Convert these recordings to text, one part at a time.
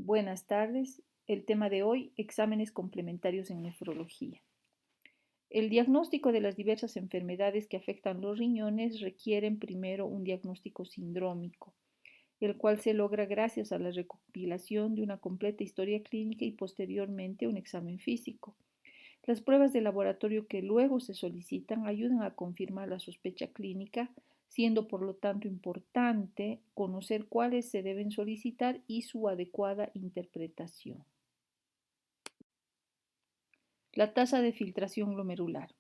Buenas tardes. El tema de hoy, exámenes complementarios en nefrología. El diagnóstico de las diversas enfermedades que afectan los riñones requieren primero un diagnóstico sindrómico, el cual se logra gracias a la recopilación de una completa historia clínica y posteriormente un examen físico. Las pruebas de laboratorio que luego se solicitan ayudan a confirmar la sospecha clínica, siendo por lo tanto importante conocer cuáles se deben solicitar y su adecuada interpretación. La tasa de filtración glomerular.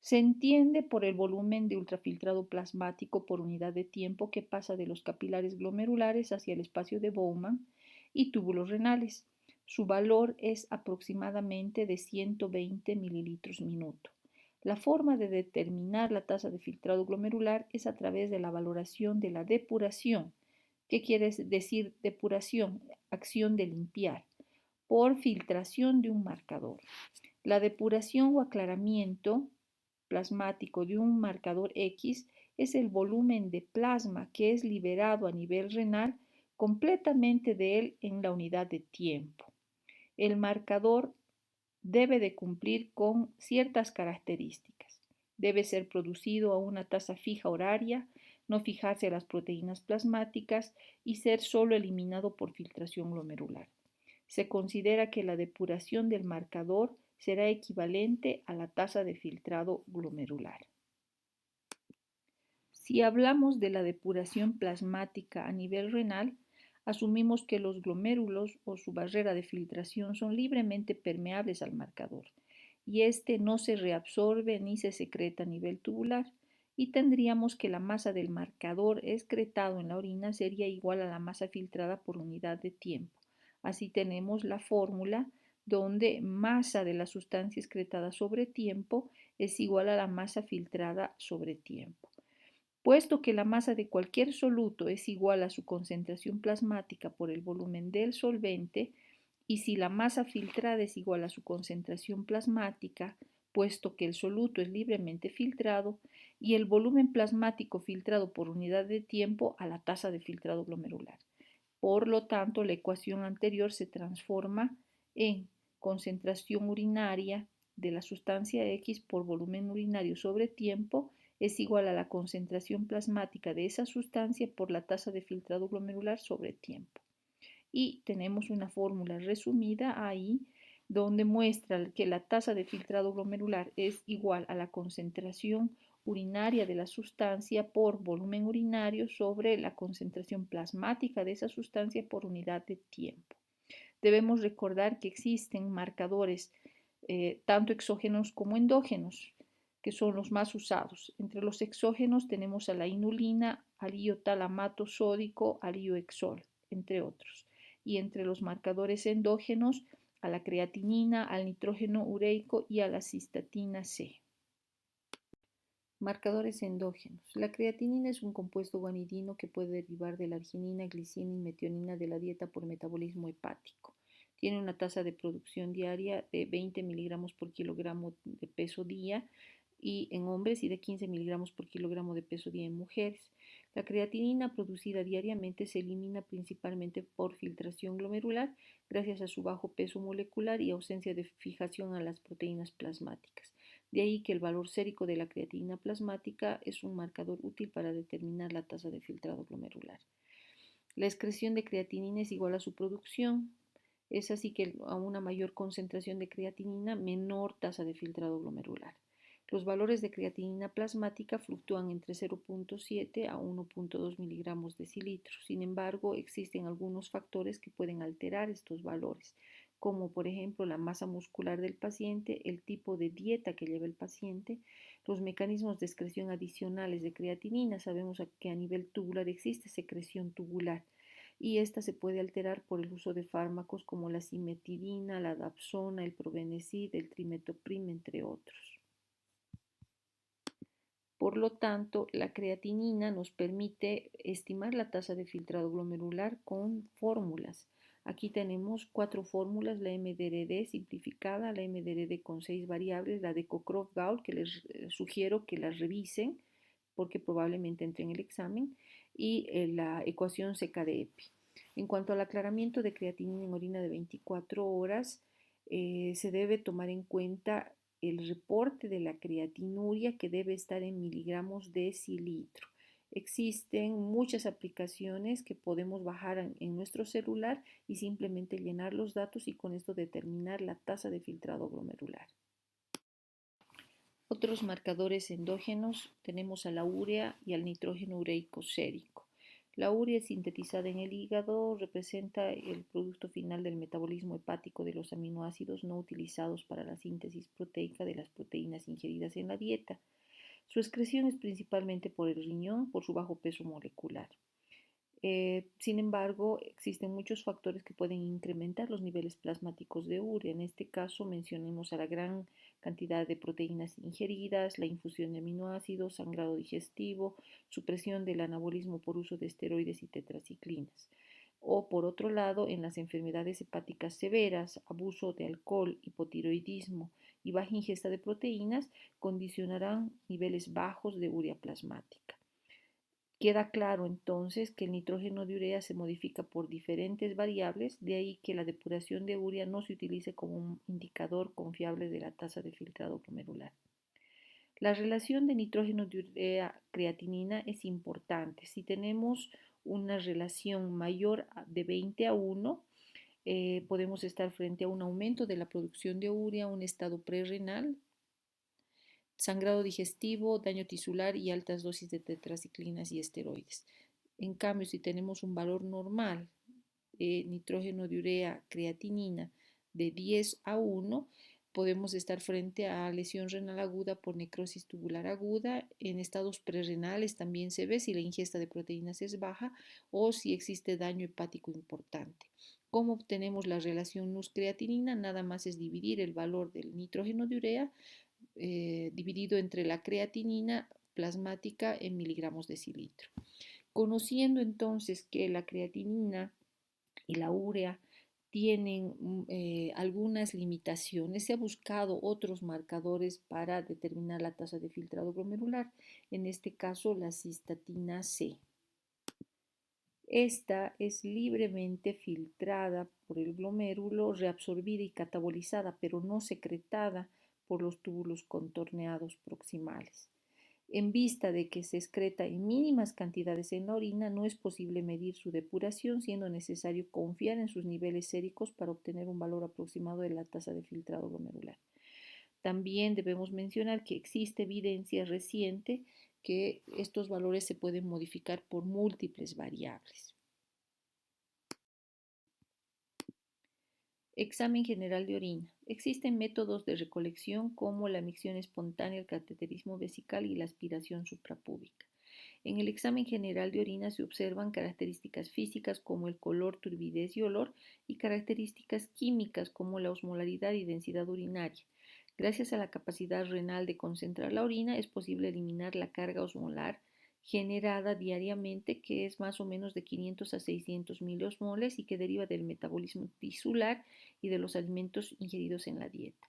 Se entiende por el volumen de ultrafiltrado plasmático por unidad de tiempo que pasa de los capilares glomerulares hacia el espacio de Bowman y túbulos renales. Su valor es aproximadamente de 120 mililitros minuto. La forma de determinar la tasa de filtrado glomerular es a través de la valoración de la depuración. ¿Qué quiere decir depuración? Acción de limpiar por filtración de un marcador. La depuración o aclaramiento plasmático de un marcador X es el volumen de plasma que es liberado a nivel renal completamente de él en la unidad de tiempo. El marcador debe de cumplir con ciertas características. Debe ser producido a una tasa fija horaria, no fijarse a las proteínas plasmáticas y ser solo eliminado por filtración glomerular. Se considera que la depuración del marcador será equivalente a la tasa de filtrado glomerular. Si hablamos de la depuración plasmática a nivel renal, asumimos que los glomérulos o su barrera de filtración son libremente permeables al marcador y éste no se reabsorbe ni se secreta a nivel tubular y tendríamos que la masa del marcador excretado en la orina sería igual a la masa filtrada por unidad de tiempo. Así tenemos la fórmula donde masa de la sustancia excretada sobre tiempo es igual a la masa filtrada sobre tiempo. Puesto que la masa de cualquier soluto es igual a su concentración plasmática por el volumen del solvente, y si la masa filtrada es igual a su concentración plasmática, puesto que el soluto es libremente filtrado, y el volumen plasmático filtrado por unidad de tiempo a la tasa de filtrado glomerular. Por lo tanto, la ecuación anterior se transforma en concentración urinaria de la sustancia X por volumen urinario sobre tiempo es igual a la concentración plasmática de esa sustancia por la tasa de filtrado glomerular sobre tiempo. Y tenemos una fórmula resumida ahí donde muestra que la tasa de filtrado glomerular es igual a la concentración urinaria de la sustancia por volumen urinario sobre la concentración plasmática de esa sustancia por unidad de tiempo. Debemos recordar que existen marcadores tanto exógenos como endógenos, que son los más usados. Entre los exógenos tenemos a la inulina, al iotalamato sódico, al iohexol, entre otros. Y entre los marcadores endógenos, a la creatinina, al nitrógeno ureico y a la cistatina C. Marcadores endógenos. La creatinina es un compuesto guanidino que puede derivar de la arginina, glicina y metionina de la dieta por metabolismo hepático. Tiene una tasa de producción diaria de 20 miligramos por kilogramo de peso día y en hombres y de 15 miligramos por kilogramo de peso día en mujeres. La creatinina producida diariamente se elimina principalmente por filtración glomerular gracias a su bajo peso molecular y ausencia de fijación a las proteínas plasmáticas. De ahí que el valor sérico de la creatinina plasmática es un marcador útil para determinar la tasa de filtrado glomerular. La excreción de creatinina es igual a su producción. Es así que a una mayor concentración de creatinina, menor tasa de filtrado glomerular. Los valores de creatinina plasmática fluctúan entre 0.7 a 1.2 miligramos decilitro. Sin embargo, existen algunos factores que pueden alterar estos valores, como por ejemplo la masa muscular del paciente, el tipo de dieta que lleva el paciente, los mecanismos de excreción adicionales de creatinina. Sabemos que a nivel tubular existe secreción tubular y esta se puede alterar por el uso de fármacos como la cimetidina, la dapsona, el probenecid, el trimetoprim, entre otros. Por lo tanto, la creatinina nos permite estimar la tasa de filtrado glomerular con fórmulas. Aquí tenemos 4 fórmulas: la MDRD simplificada, la MDRD con 6 variables, la de Cockcroft-Gault, que les sugiero que las revisen porque probablemente entre en el examen, y la ecuación CKD-EPI. En cuanto al aclaramiento de creatinina en orina de 24 horas, se debe tomar en cuenta el reporte de la creatinuria que debe estar en miligramos decilitro. Existen muchas aplicaciones que podemos bajar en nuestro celular y simplemente llenar los datos y con esto determinar la tasa de filtrado glomerular. Otros marcadores endógenos tenemos a la urea y al nitrógeno ureico sérico. La urea sintetizada en el hígado representa el producto final del metabolismo hepático de los aminoácidos no utilizados para la síntesis proteica de las proteínas ingeridas en la dieta. Su excreción es principalmente por el riñón por su bajo peso molecular. Sin embargo, existen muchos factores que pueden incrementar los niveles plasmáticos de urea. En este caso, mencionemos a la gran cantidad de proteínas ingeridas, la infusión de aminoácidos, sangrado digestivo, supresión del anabolismo por uso de esteroides y tetraciclinas. O por otro lado, en las enfermedades hepáticas severas, abuso de alcohol, hipotiroidismo y baja ingesta de proteínas condicionarán niveles bajos de urea plasmática. Queda claro entonces que el nitrógeno de urea se modifica por diferentes variables, de ahí que la depuración de urea no se utilice como un indicador confiable de la tasa de filtrado glomerular. La relación de nitrógeno de urea-creatinina es importante. Si tenemos una relación mayor de 20:1, podemos estar frente a un aumento de la producción de urea, un estado prerrenal, sangrado digestivo, daño tisular y altas dosis de tetraciclinas y esteroides. En cambio, si tenemos un valor normal de nitrógeno de urea, creatinina de 10:1, podemos estar frente a lesión renal aguda por necrosis tubular aguda. En estados prerrenales también se ve si la ingesta de proteínas es baja o si existe daño hepático importante. ¿Cómo obtenemos la relación NUS-creatinina? Nada más es dividir el valor del nitrógeno de urea dividido entre la creatinina plasmática en miligramos decilitro. Conociendo entonces que la creatinina y la urea tienen algunas limitaciones, se ha buscado otros marcadores para determinar la tasa de filtrado glomerular, en este caso la cistatina C. Esta es libremente filtrada por el glomérulo, reabsorbida y catabolizada, pero no secretada por los túbulos contorneados proximales. En vista de que se excreta en mínimas cantidades en la orina, no es posible medir su depuración, siendo necesario confiar en sus niveles séricos para obtener un valor aproximado de la tasa de filtrado glomerular. También debemos mencionar que existe evidencia reciente que estos valores se pueden modificar por múltiples variables. Examen general de orina. Existen métodos de recolección como la micción espontánea, el cateterismo vesical y la aspiración suprapúbica. En el examen general de orina se observan características físicas como el color, turbidez y olor y características químicas como la osmolaridad y densidad urinaria. Gracias a la capacidad renal de concentrar la orina es posible eliminar la carga osmolar generada diariamente, que es más o menos de 500 a 600 miliosmoles y que deriva del metabolismo tisular y de los alimentos ingeridos en la dieta.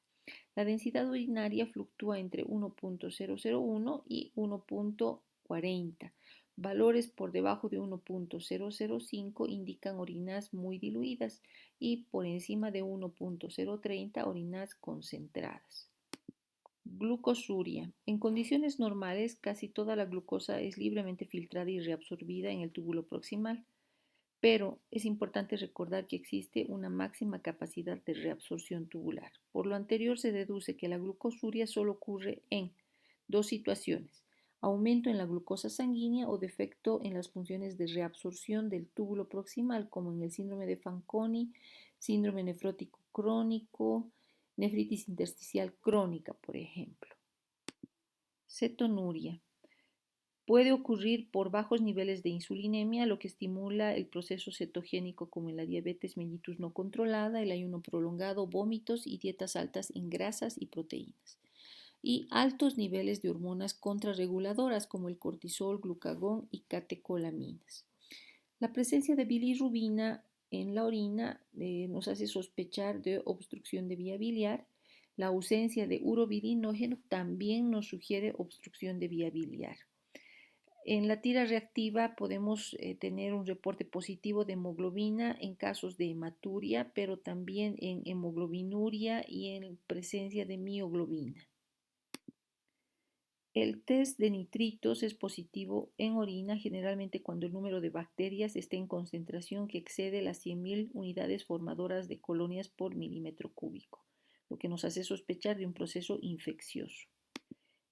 La densidad urinaria fluctúa entre 1.001 y 1.40. Valores por debajo de 1.005 indican orinas muy diluidas y por encima de 1.030 orinas concentradas. Glucosuria. En condiciones normales, casi toda la glucosa es libremente filtrada y reabsorbida en el túbulo proximal, pero es importante recordar que existe una máxima capacidad de reabsorción tubular. Por lo anterior, se deduce que la glucosuria solo ocurre en dos situaciones: aumento en la glucosa sanguínea o defecto en las funciones de reabsorción del túbulo proximal, como en el síndrome de Fanconi, síndrome nefrótico crónico, nefritis intersticial crónica, por ejemplo. Cetonuria. Puede ocurrir por bajos niveles de insulinemia, lo que estimula el proceso cetogénico como en la diabetes mellitus no controlada, el ayuno prolongado, vómitos y dietas altas en grasas y proteínas. Y altos niveles de hormonas contrarreguladoras como el cortisol, glucagón y catecolaminas. La presencia de bilirrubina en la orina nos hace sospechar de obstrucción de vía biliar. La ausencia de urobilinógeno también nos sugiere obstrucción de vía biliar. En la tira reactiva podemos tener un reporte positivo de hemoglobina en casos de hematuria, pero también en hemoglobinuria y en presencia de mioglobina. El test de nitritos es positivo en orina generalmente cuando el número de bacterias esté en concentración que excede las 100.000 unidades formadoras de colonias por milímetro cúbico, lo que nos hace sospechar de un proceso infeccioso.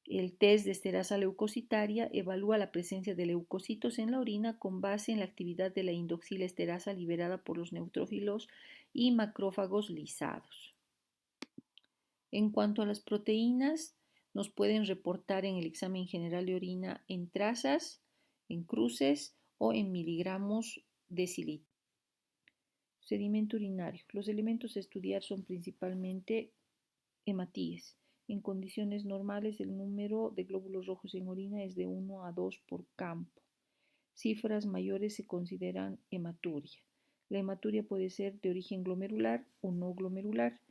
El test de esterasa leucocitaria evalúa la presencia de leucocitos en la orina con base en la actividad de la indoxila esterasa liberada por los neutrófilos y macrófagos lisados. En cuanto a las proteínas, nos pueden reportar en el examen general de orina en trazas, en cruces o en miligramos decilitro. Sedimento urinario. Los elementos a estudiar son principalmente hematíes. En condiciones normales, el número de glóbulos rojos en orina es de 1 a 2 por campo. Cifras mayores se consideran hematuria. La hematuria puede ser de origen glomerular o no glomerular.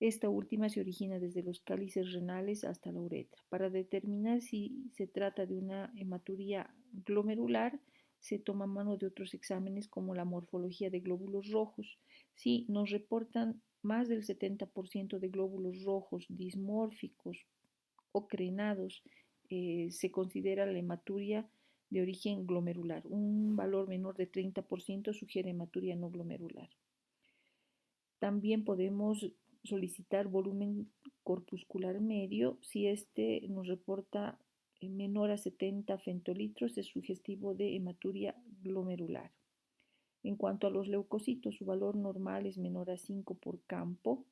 Esta última se origina desde los cálices renales hasta la uretra. Para determinar si se trata de una hematuria glomerular, se toma mano de otros exámenes como la morfología de glóbulos rojos. Si nos reportan más del 70% de glóbulos rojos dismórficos o crenados, se considera la hematuria de origen glomerular. Un valor menor de 30% sugiere hematuria no glomerular. También podemos solicitar volumen corpuscular medio. Si este nos reporta menor a 70 femtolitros, es sugestivo de hematuria glomerular. En cuanto a los leucocitos, su valor normal es menor a 5 por campo.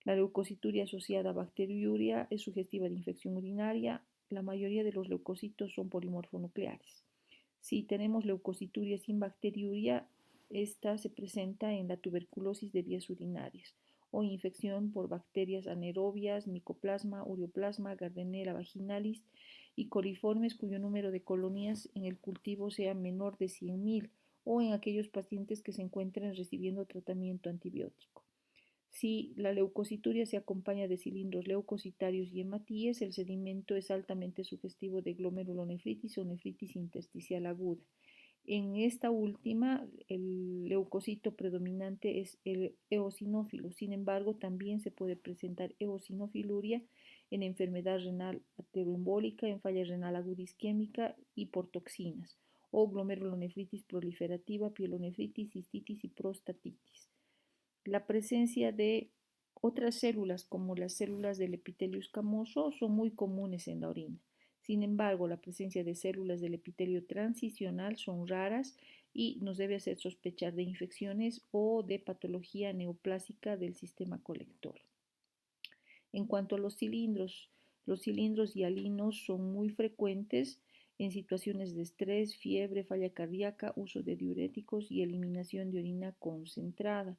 La leucocituria asociada a bacteriuria es sugestiva de infección urinaria. La mayoría de los leucocitos son polimorfonucleares. Si tenemos leucocituria sin bacteriuria, esta se presenta en la tuberculosis de vías urinarias o infección por bacterias anaerobias, micoplasma, ureoplasma, Gardnerella vaginalis y coliformes cuyo número de colonias en el cultivo sea menor de 100.000 o en aquellos pacientes que se encuentren recibiendo tratamiento antibiótico. Si la leucocituria se acompaña de cilindros leucocitarios y hematíes, el sedimento es altamente sugestivo de glomerulonefritis o nefritis intersticial aguda. En esta última, el leucocito predominante es el eosinófilo. Sin embargo, también se puede presentar eosinofiluria en enfermedad renal arterioembólica, en falla renal aguda isquémica y por toxinas, o glomerulonefritis proliferativa, pielonefritis, cistitis y prostatitis. La presencia de otras células, como las células del epitelio escamoso, son muy comunes en la orina. Sin embargo, la presencia de células del epitelio transicional son raras y nos debe hacer sospechar de infecciones o de patología neoplásica del sistema colector. En cuanto a los cilindros hialinos son muy frecuentes en situaciones de estrés, fiebre, falla cardíaca, uso de diuréticos y eliminación de orina concentrada.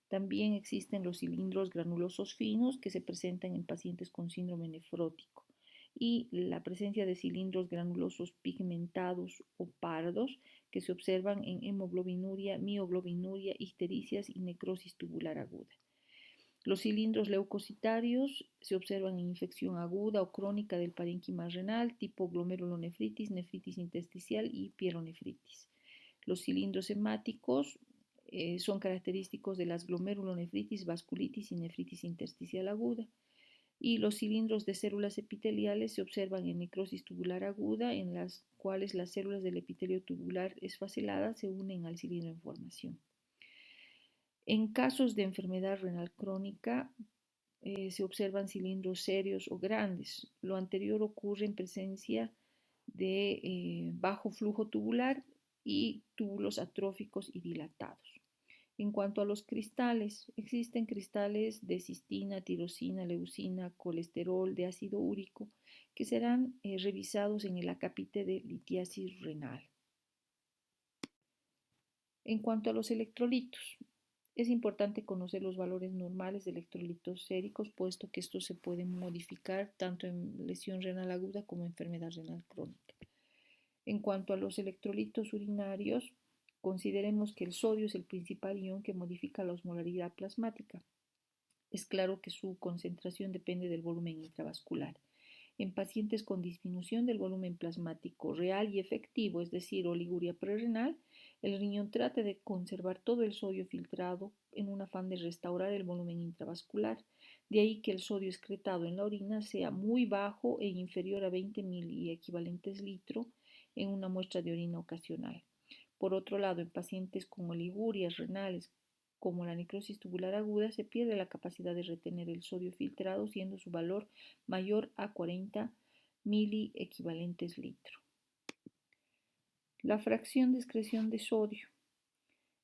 También existen los cilindros granulosos finos que se presentan en pacientes con síndrome nefrótico y la presencia de cilindros granulosos pigmentados o pardos que se observan en hemoglobinuria, mioglobinuria, ictericias y necrosis tubular aguda. Los cilindros leucocitarios se observan en infección aguda o crónica del parénquima renal, tipo glomerulonefritis, nefritis intersticial y pielonefritis. Los cilindros hemáticos son característicos de las glomerulonefritis, vasculitis y nefritis intersticial aguda. Y los cilindros de células epiteliales se observan en necrosis tubular aguda, en las cuales las células del epitelio tubular esfacelada se unen al cilindro en formación. En casos de enfermedad renal crónica, se observan cilindros serios o grandes. Lo anterior ocurre en presencia de bajo flujo tubular y túbulos atróficos y dilatados. En cuanto a los cristales, existen cristales de cistina, tirosina, leucina, colesterol, de ácido úrico, que serán revisados en el acápite de litiasis renal. En cuanto a los electrolitos, es importante conocer los valores normales de electrolitos séricos, puesto que estos se pueden modificar tanto en lesión renal aguda como en enfermedad renal crónica. En cuanto a los electrolitos urinarios, consideremos que el sodio es el principal ion que modifica la osmolaridad plasmática. Es claro que su concentración depende del volumen intravascular. En pacientes con disminución del volumen plasmático real y efectivo, es decir, oliguria prerrenal, el riñón trata de conservar todo el sodio filtrado en un afán de restaurar el volumen intravascular. De ahí que el sodio excretado en la orina sea muy bajo e inferior a 20 miliequivalentes litro en una muestra de orina ocasional. Por otro lado, en pacientes con oligurias renales como la necrosis tubular aguda, se pierde la capacidad de retener el sodio filtrado, siendo su valor mayor a 40 miliequivalentes litro. La fracción de excreción de sodio.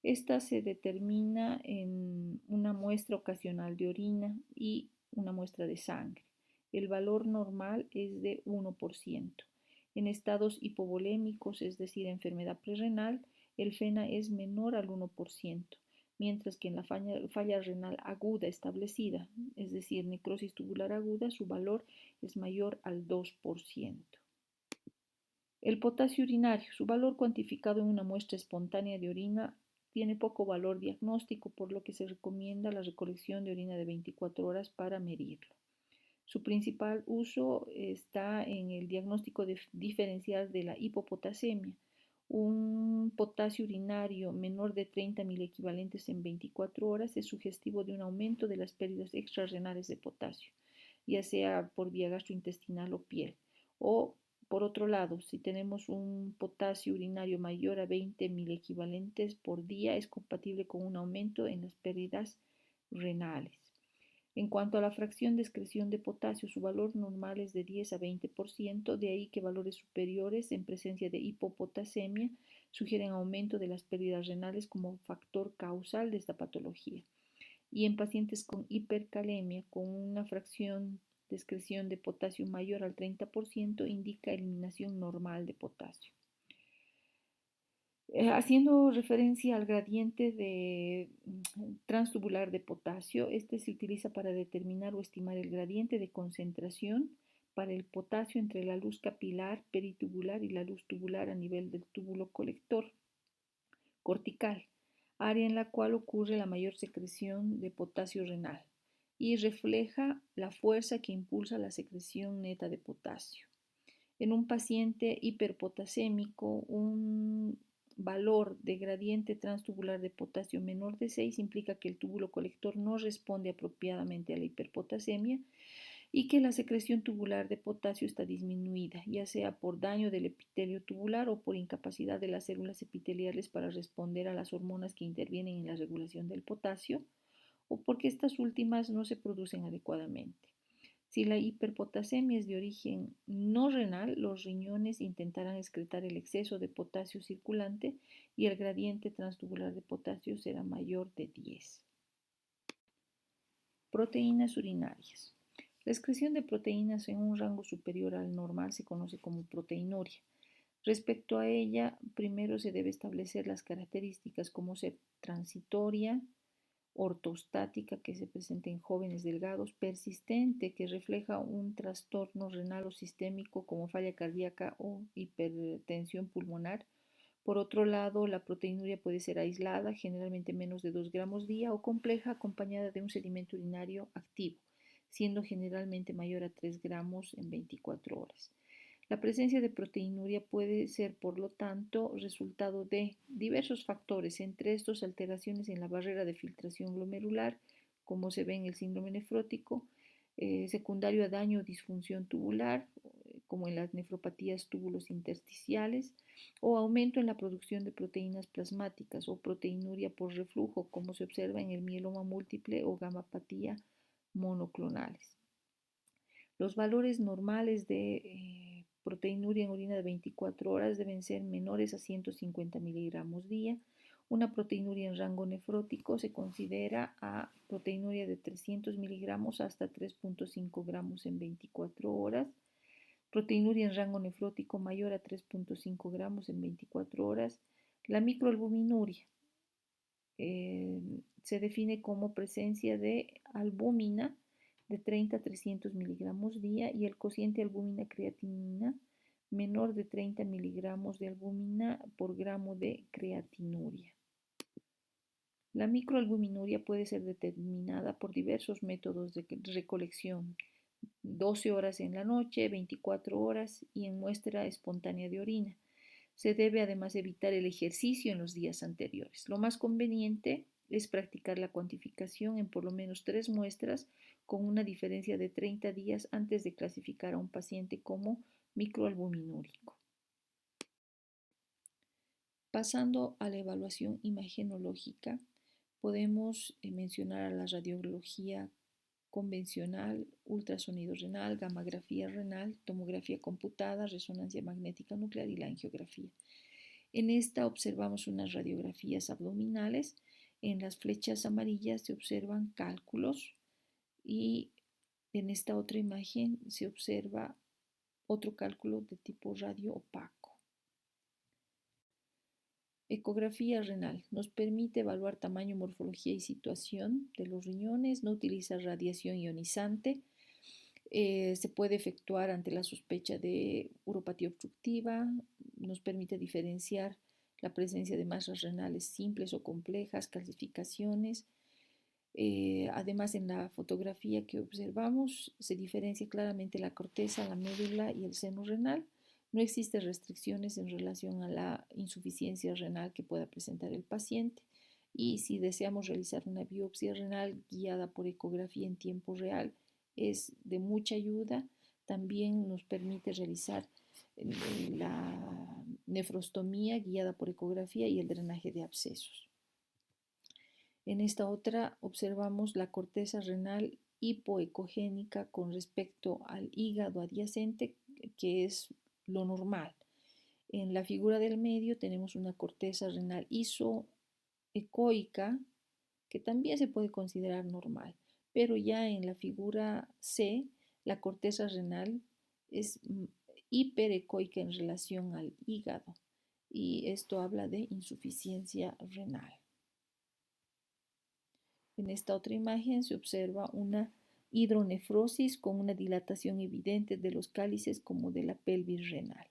Esta se determina en una muestra ocasional de orina y una muestra de sangre. El valor normal es de 1%. En estados hipovolémicos, es decir, enfermedad prerrenal, el FENA es menor al 1%, mientras que en la falla renal aguda establecida, es decir, necrosis tubular aguda, su valor es mayor al 2%. El potasio urinario, su valor cuantificado en una muestra espontánea de orina, tiene poco valor diagnóstico, por lo que se recomienda la recolección de orina de 24 horas para medirlo. Su principal uso está en el diagnóstico diferencial de la hipopotasemia. Un potasio urinario menor de 30 miliequivalentes en 24 horas es sugestivo de un aumento de las pérdidas extrarrenales de potasio, ya sea por vía gastrointestinal o piel. O, por otro lado, si tenemos un potasio urinario mayor a 20 miliequivalentes por día, es compatible con un aumento en las pérdidas renales. En cuanto a la fracción de excreción de potasio, su valor normal es de 10 a 20%, de ahí que valores superiores en presencia de hipopotasemia sugieren aumento de las pérdidas renales como factor causal de esta patología. Y en pacientes con hipercalemia, con una fracción de excreción de potasio mayor al 30%, indica eliminación normal de potasio. Haciendo referencia al gradiente de transtubular de potasio, este se utiliza para determinar o estimar el gradiente de concentración para el potasio entre la luz capilar peritubular y la luz tubular a nivel del túbulo colector cortical, área en la cual ocurre la mayor secreción de potasio renal y refleja la fuerza que impulsa la secreción neta de potasio. En un paciente hiperpotasémico, un valor de gradiente transtubular de potasio menor de 6 implica que el túbulo colector no responde apropiadamente a la hiperpotasemia y que la secreción tubular de potasio está disminuida, ya sea por daño del epitelio tubular o por incapacidad de las células epiteliales para responder a las hormonas que intervienen en la regulación del potasio, o porque estas últimas no se producen adecuadamente. Si la hiperpotasemia es de origen no renal, los riñones intentarán excretar el exceso de potasio circulante y el gradiente transtubular de potasio será mayor de 10. Proteínas urinarias. La excreción de proteínas en un rango superior al normal se conoce como proteinuria. Respecto a ella, primero se debe establecer las características como ser transitoria, ortostática, que se presenta en jóvenes delgados, persistente, que refleja un trastorno renal o sistémico como falla cardíaca o hipertensión pulmonar. Por otro lado, la proteinuria puede ser aislada, generalmente menos de 2 gramos día, o compleja, acompañada de un sedimento urinario activo, siendo generalmente mayor a 3 gramos en 24 horas. La presencia de proteinuria puede ser, por lo tanto, resultado de diversos factores, entre estos alteraciones en la barrera de filtración glomerular, como se ve en el síndrome nefrótico, secundario a daño o disfunción tubular, como en las nefropatías túbulos intersticiales, o aumento en la producción de proteínas plasmáticas o proteinuria por reflujo, como se observa en el mieloma múltiple o gamapatía monoclonales. Los valores normales de proteinuria en orina de 24 horas deben ser menores a 150 miligramos día. Una proteinuria en rango nefrótico se considera a proteinuria de 300 miligramos hasta 3.5 gramos en 24 horas. Proteinuria en rango nefrótico mayor a 3.5 gramos en 24 horas. La microalbuminuria se define como presencia de albúmina de 30 a 300 miligramos día y el cociente albúmina-creatinina menor de 30 miligramos de albúmina por gramo de creatinuria. La microalbuminuria puede ser determinada por diversos métodos de recolección, 12 horas en la noche, 24 horas y en muestra espontánea de orina. Se debe además evitar el ejercicio en los días anteriores. Lo más conveniente es practicar la cuantificación en por lo menos 3 muestras con una diferencia de 30 días antes de clasificar a un paciente como microalbuminúrico. Pasando a la evaluación imagenológica, podemos mencionar a la radiología convencional, ultrasonido renal, gammagrafía renal, tomografía computada, resonancia magnética nuclear y la angiografía. En esta observamos unas radiografías abdominales. En las flechas amarillas se observan cálculos y en esta otra imagen se observa otro cálculo de tipo radio opaco. Ecografía renal nos permite evaluar tamaño, morfología y situación de los riñones, no utiliza radiación ionizante, se puede efectuar ante la sospecha de uropatía obstructiva, nos permite diferenciar la presencia de masas renales simples o complejas, calcificaciones. Además, en la fotografía que observamos se diferencia claramente la corteza, la médula y el seno renal. No existen restricciones en relación a la insuficiencia renal que pueda presentar el paciente. Y si deseamos realizar una biopsia renal guiada por ecografía en tiempo real, es de mucha ayuda. También nos permite realizar la nefrostomía guiada por ecografía y el drenaje de abscesos. En esta otra observamos la corteza renal hipoecogénica con respecto al hígado adyacente, que es lo normal. En la figura del medio tenemos una corteza renal isoecoica, que también se puede considerar normal, pero ya en la figura C, la corteza renal es hiperecoica en relación al hígado, y esto habla de insuficiencia renal. En esta otra imagen se observa una hidronefrosis con una dilatación evidente de los cálices como de la pelvis renal.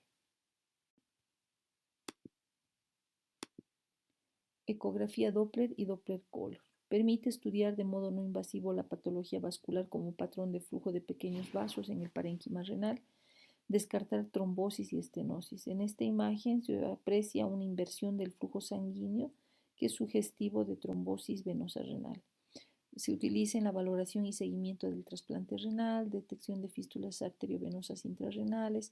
Ecografía Doppler y Doppler Color. Permite estudiar de modo no invasivo la patología vascular como patrón de flujo de pequeños vasos en el parénquima renal, descartar trombosis y estenosis. En esta imagen se aprecia una inversión del flujo sanguíneo que es sugestivo de trombosis venosa renal. Se utiliza en la valoración y seguimiento del trasplante renal, detección de fístulas arteriovenosas intrarrenales,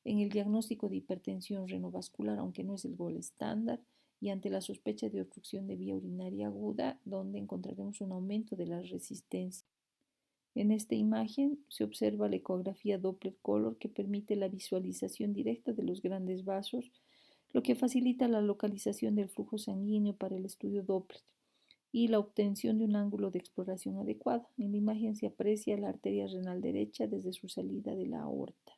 en el diagnóstico de hipertensión renovascular, aunque no es el gol estándar, y ante la sospecha de obstrucción de vía urinaria aguda, donde encontraremos un aumento de la resistencia. En esta imagen se observa la ecografía Doppler Color que permite la visualización directa de los grandes vasos, lo que facilita la localización del flujo sanguíneo para el estudio Doppler y la obtención de un ángulo de exploración adecuado. En la imagen se aprecia la arteria renal derecha desde su salida de la aorta.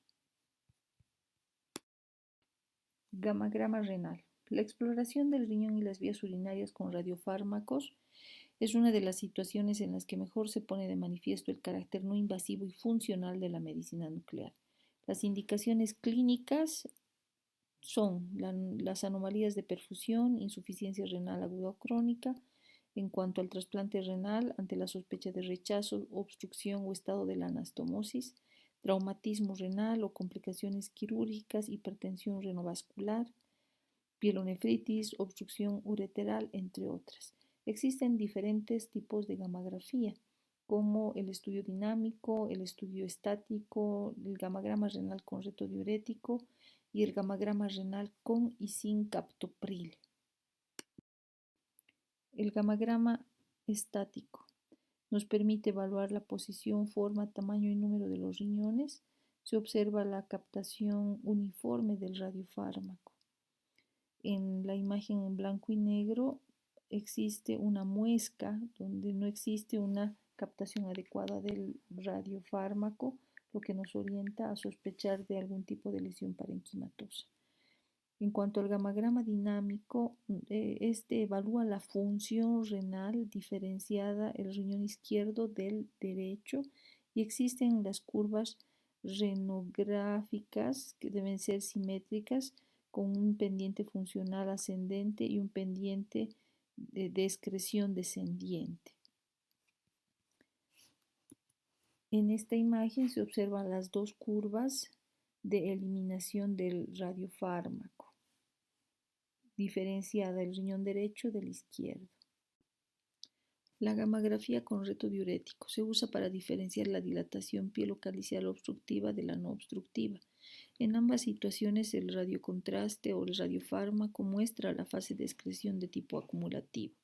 Gamagrama renal. La exploración del riñón y las vías urinarias con radiofármacos es una de las situaciones en las que mejor se pone de manifiesto el carácter no invasivo y funcional de la medicina nuclear. Las indicaciones clínicas son las anomalías de perfusión, insuficiencia renal aguda o crónica. En cuanto al trasplante renal, ante la sospecha de rechazo, obstrucción o estado de la anastomosis, traumatismo renal o complicaciones quirúrgicas, hipertensión renovascular, pielonefritis, obstrucción ureteral, entre otras. Existen diferentes tipos de gammagrafía, como el estudio dinámico, el estudio estático, el gamagrama renal con retodiurético y el gamagrama renal con y sin captopril. El gamagrama estático nos permite evaluar la posición, forma, tamaño y número de los riñones. Se observa la captación uniforme del radiofármaco. En la imagen en blanco y negro existe una muesca donde no existe una captación adecuada del radiofármaco, lo que nos orienta a sospechar de algún tipo de lesión parenquimatosa. En cuanto al gamagrama dinámico, este evalúa la función renal diferenciada el riñón izquierdo del derecho y existen las curvas renográficas que deben ser simétricas con un pendiente funcional ascendente y un pendiente de excreción descendiente. En esta imagen se observan las dos curvas de eliminación del radiofármaco, diferenciada el riñón derecho del izquierdo. La gammagrafía con reto diurético se usa para diferenciar la dilatación pielocalicial obstructiva de la no obstructiva. En ambas situaciones, el radiocontraste o el radiofármaco muestra la fase de excreción de tipo acumulativo.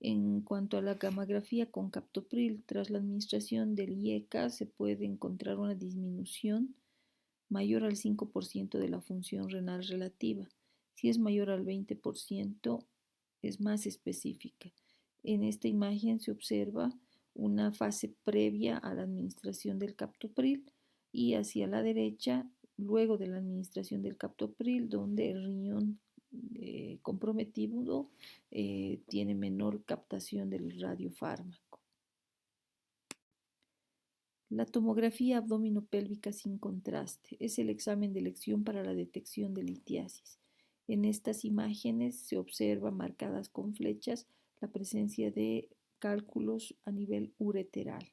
En cuanto a la gammagrafía con captopril, tras la administración del IECA se puede encontrar una disminución mayor al 5% de la función renal relativa. Si es mayor al 20%, es más específica. En esta imagen se observa una fase previa a la administración del captopril y hacia la derecha, luego de la administración del captopril, donde el riñón comprometido tiene menor captación del radiofármaco. La tomografía abdominopélvica sin contraste es el examen de elección para la detección de litiasis. En estas imágenes se observa marcadas con flechas la presencia de cálculos a nivel ureteral.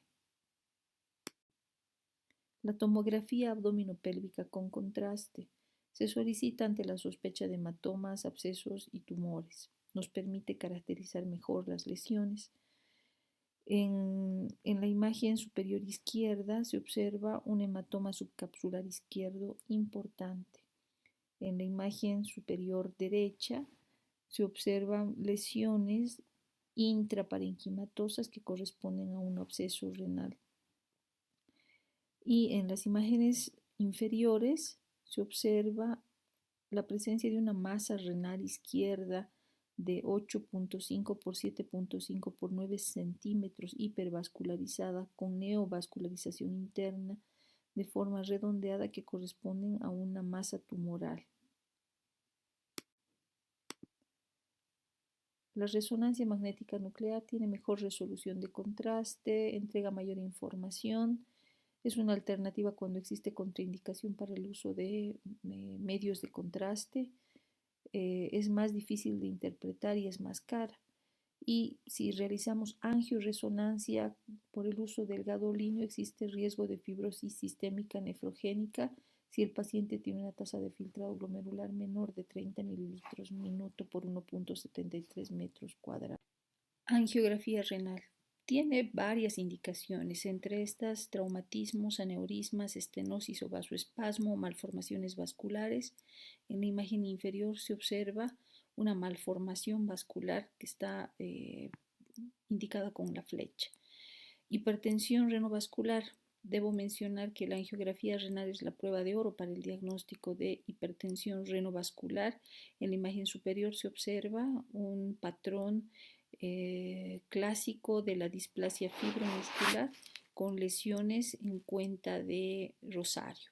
La tomografía abdominopélvica con contraste se solicita ante la sospecha de hematomas, abscesos y tumores. Nos permite caracterizar mejor las lesiones. En la imagen superior izquierda se observa un hematoma subcapsular izquierdo importante. En la imagen superior derecha se observan lesiones intraparenquimatosas que corresponden a un absceso renal. Y en las imágenes inferiores se observa la presencia de una masa renal izquierda de 8.5 por 7.5 por 9 centímetros hipervascularizada con neovascularización interna de forma redondeada que corresponden a una masa tumoral. La resonancia magnética nuclear tiene mejor resolución de contraste, entrega mayor información. Es una alternativa cuando existe contraindicación para el uso de medios de contraste. Es más difícil de interpretar y es más cara. Y si realizamos angioresonancia por el uso del gadolínio, existe riesgo de fibrosis sistémica nefrogénica si el paciente tiene una tasa de filtrado glomerular menor de 30 mililitros minuto por 1.73 metros cuadrados. Angiografía renal. Tiene varias indicaciones, entre estas traumatismos, aneurismas, estenosis o vasoespasmo, malformaciones vasculares. En la imagen inferior se observa una malformación vascular que está indicada con la flecha. Hipertensión renovascular. Debo mencionar que la angiografía renal es la prueba de oro para el diagnóstico de hipertensión renovascular. En la imagen superior se observa un patrón clásico de la displasia fibromuscular con lesiones en cuenta de rosario.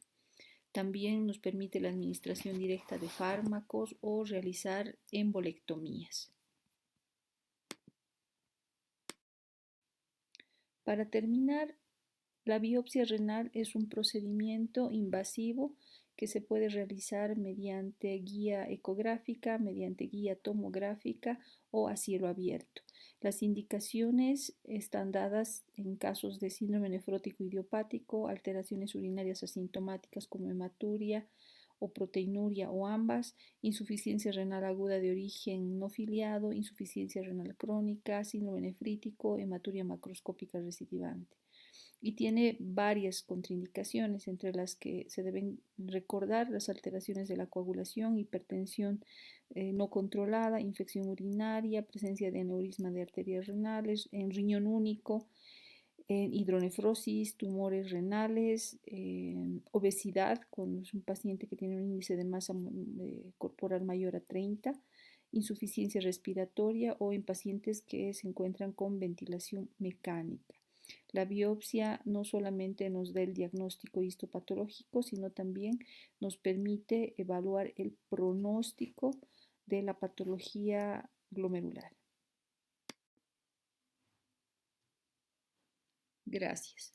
También nos permite la administración directa de fármacos o realizar embolectomías. Para terminar, la biopsia renal es un procedimiento invasivo que se puede realizar mediante guía ecográfica, mediante guía tomográfica o a cielo abierto. Las indicaciones están dadas en casos de síndrome nefrótico idiopático, alteraciones urinarias asintomáticas como hematuria o proteinuria o ambas, insuficiencia renal aguda de origen no filiado, insuficiencia renal crónica, síndrome nefrítico, hematuria macroscópica recidivante. Y tiene varias contraindicaciones, entre las que se deben recordar las alteraciones de la coagulación, hipertensión no controlada, infección urinaria, presencia de aneurisma de arterias renales, en riñón único, hidronefrosis, tumores renales, obesidad, cuando es un paciente que tiene un índice de masa corporal mayor a 30, insuficiencia respiratoria o en pacientes que se encuentran con ventilación mecánica. La biopsia no solamente nos da el diagnóstico histopatológico, sino también nos permite evaluar el pronóstico de la patología glomerular. Gracias.